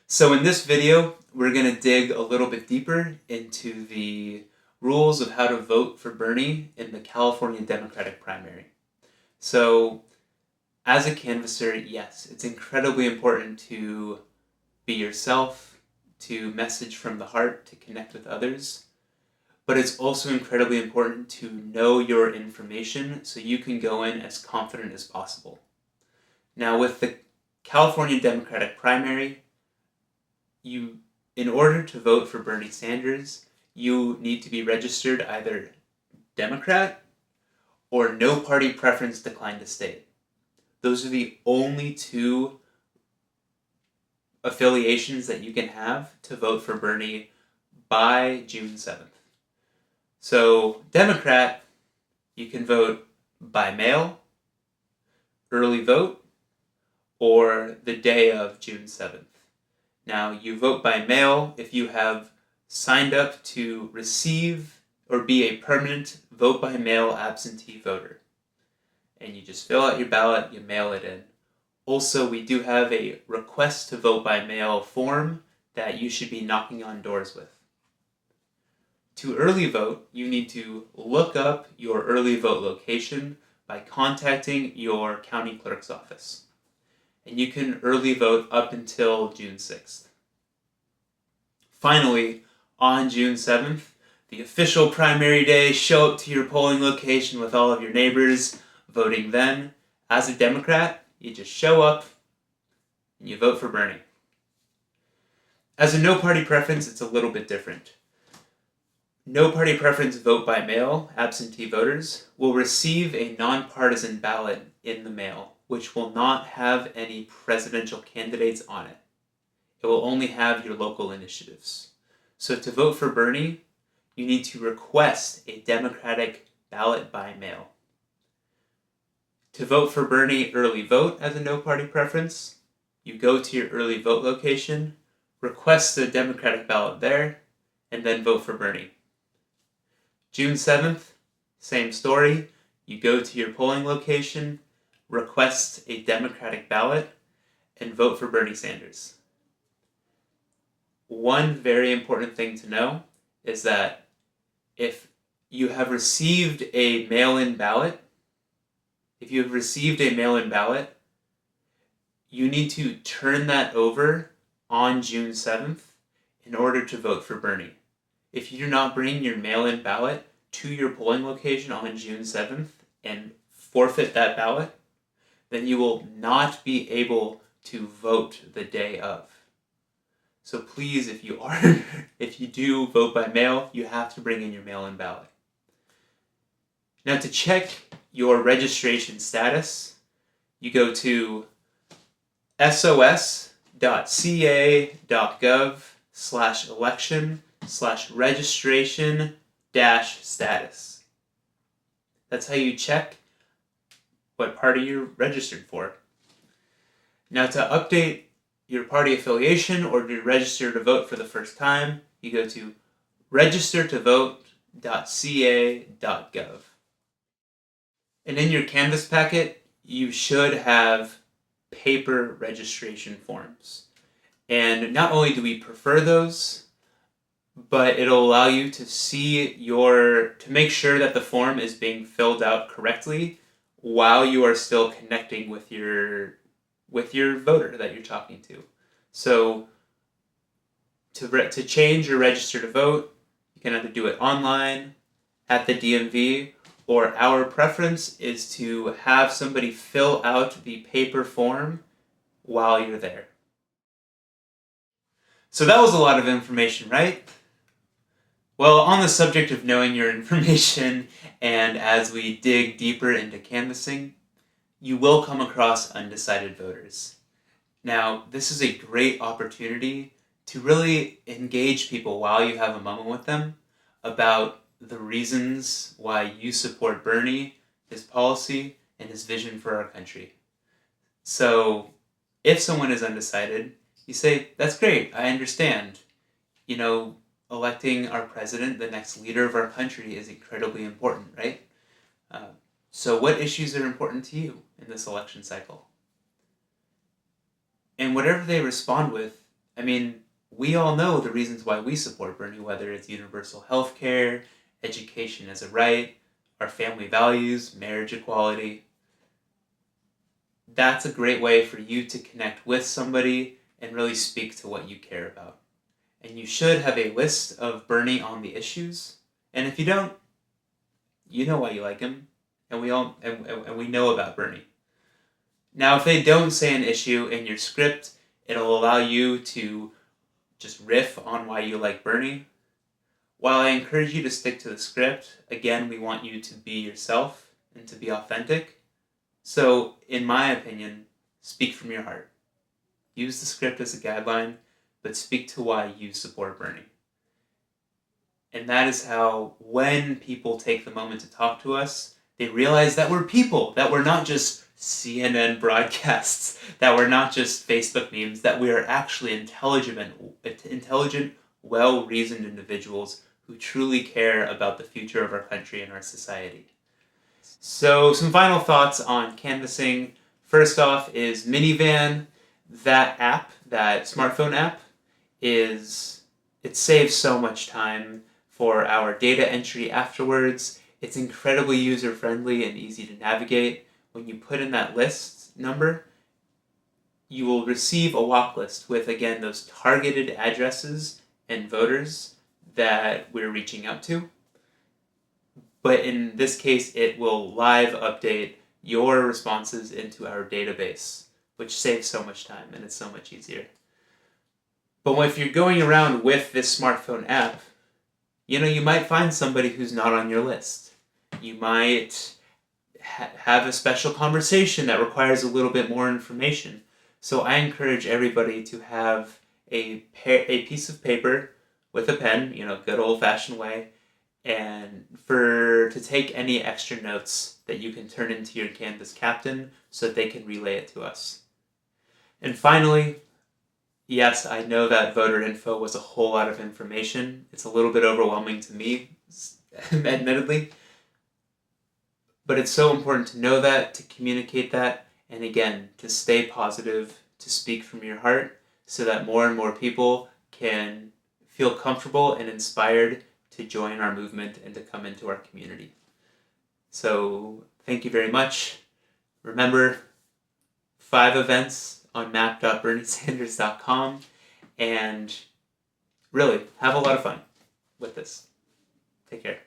So in this video, we're going to dig a little bit deeper into the rules of how to vote for Bernie in the California Democratic primary. So as a canvasser, yes, it's incredibly important to be yourself, to message from the heart, to connect with others. But it's also incredibly important to know your information so you can go in as confident as possible. Now with the California Democratic primary, in order to vote for Bernie Sanders, you need to be registered either Democrat or no party preference declined to state. Those are the only two affiliations that you can have to vote for Bernie by June 7th. So, Democrat, you can vote by mail, early vote, or the day of June 7th. Now, you vote by mail if you have signed up to receive or be a permanent vote by mail absentee voter. And you just fill out your ballot, you mail it in. Also, we do have a request to vote by mail form that you should be knocking on doors with. To early vote, you need to look up your early vote location by contacting your county clerk's office. And you can early vote up until June 6th. Finally, on June 7th, the official primary day, show up to your polling location with all of your neighbors, voting then. As a Democrat, you just show up and you vote for Bernie. As a no party preference, it's a little bit different. No party preference vote by mail absentee voters will receive a nonpartisan ballot in the mail, which will not have any presidential candidates on it. It will only have your local initiatives. So to vote for Bernie, you need to request a Democratic ballot by mail. To vote for Bernie early vote as a no party preference, you go to your early vote location, request the Democratic ballot there, and then vote for Bernie. June 7th, same story. You go to your polling location, request a Democratic ballot, and vote for Bernie Sanders. One very important thing to know is that if you have received a mail-in ballot, you need to turn that over on June 7th in order to vote for Bernie. If you do not bring your mail-in ballot to your polling location on June 7th and forfeit that ballot, then you will not be able to vote the day of. So please, if you do vote by mail, you have to bring in your mail-in ballot. Now to check your registration status, you go to sos.ca.gov/election/registration-status. That's how you check what party you're registered for. Now to update your party affiliation or to register to vote for the first time, you go to registertovote.ca.gov. And in your Canvas packet, you should have paper registration forms. And not only do we prefer those, but it'll allow you to to make sure that the form is being filled out correctly while you are still connecting with your voter that you're talking to. So to change or register to vote, you can either do it online, at the DMV, or our preference is to have somebody fill out the paper form while you're there. So that was a lot of information, right? Well, on the subject of knowing your information, and as we dig deeper into canvassing, you will come across undecided voters. Now, this is a great opportunity to really engage people while you have a moment with them about the reasons why you support Bernie, his policy, and his vision for our country. So, if someone is undecided, you say, that's great, I understand. Electing our president, the next leader of our country, is incredibly important, right? So what issues are important to you in this election cycle? And whatever they respond with, I mean, we all know the reasons why we support Bernie, whether it's universal health care, education as a right, our family values, marriage equality. That's a great way for you to connect with somebody and really speak to what you care about. And you should have a list of Bernie on the issues. And if you don't, you know why you like him. And we all and we know about Bernie. Now, if they don't say an issue in your script, it'll allow you to just riff on why you like Bernie. While I encourage you to stick to the script, again, we want you to be yourself and to be authentic. So, in my opinion, speak from your heart. Use the script as a guideline, but speak to why you support Bernie. And that is how, when people take the moment to talk to us, they realize that we're people, that we're not just CNN broadcasts, that we're not just Facebook memes, that we are actually intelligent, well-reasoned individuals who truly care about the future of our country and our society. So, some final thoughts on canvassing. First off is Minivan. That app, that smartphone app, it saves so much time for our data entry afterwards. It's incredibly user-friendly and easy to navigate. When you put in that list number, you will receive a walk list with, again, those targeted addresses and voters that we're reaching out to. But in this case, it will live update your responses into our database, which saves so much time and it's so much easier. But if you're going around with this smartphone app, you might find somebody who's not on your list. You might have a special conversation that requires a little bit more information. So I encourage everybody to have a piece of paper with a pen, good old-fashioned way, and to take any extra notes that you can turn into your Canvas captain so that they can relay it to us. And finally, yes, I know that voter info was a whole lot of information. It's a little bit overwhelming to me, admittedly. But it's so important to know that, to communicate that, and again, to stay positive, to speak from your heart, so that more and more people can feel comfortable and inspired to join our movement and to come into our community. So, thank you very much. Remember, 5 events on map.berniesanders.com, and really, have a lot of fun with this. Take care.